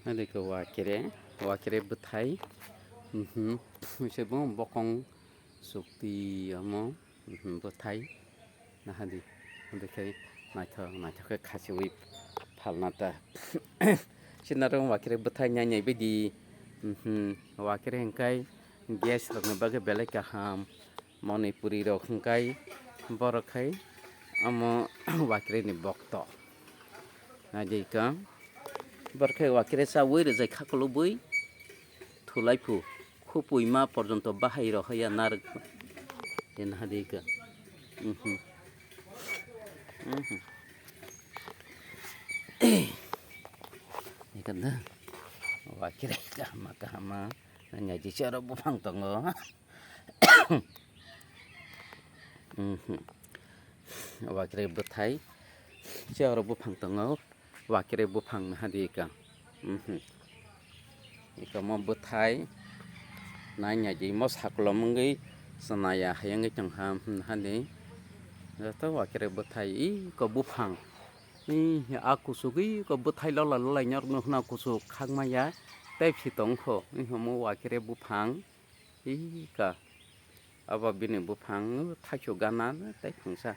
Ada ke wakere bwthai, saya bong bokong sukti amo bwthai, nah hadi, ada ke naik ke kasih falnata, sinarong wakere bwthai nyai bedi, wakere hengkai gas rokne bagai belai kaham, Manipuri rok hengkai borokai, amo wakere ni bokto, nah jika Barkai wakere sa woi rezai khakolo boi thulai phu khupui ma porjonto bahai rohaya nar en hadika ikanda wakere kahama nya ji charo bufang tongo wakere bwthai charo bufang tongo wakere bufang hadika ikamo bwthai nanya ji mo saklomngi sanaya hayangi changham hani to wakere bwthai ko bufang aku sugi ko bwthai lola nyor no na kusu khangmaya tai phitong kho mo wakere bufang ka aba bini bufang thakyo gana tai phangsa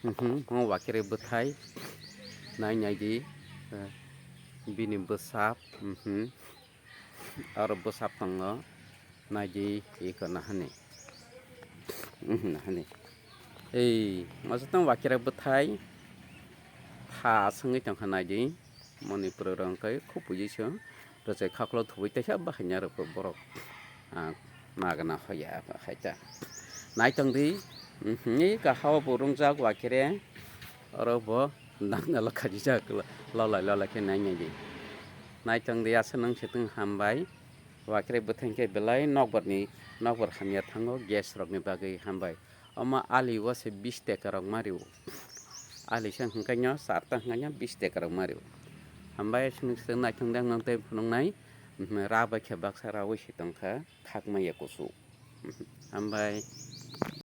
mo wakere bwthai nanya ji bini besap aro besap tongo naji iko nahane masutang wakere bwthai tha sangi tong hanaji Manipur rongkai khupui so rojai khaklo thubui taisa bahanya ro borok magana hoya haita nai tongdi ni ka hawa burungjak wakere aro bo nangala khajija lola ke nai nai tongdi asanang situng hambai wakere bwthai ke belai nokbar hamya thango gas rokni bagai hambai ama ali wase 20 taka rok mario ali sang hangkainyo sarta hangkainyo 20 taka rok mario hambai sing nai tongdang nang te phunongnai raba khebak sara wisi tongkha khakmaya kusu hambai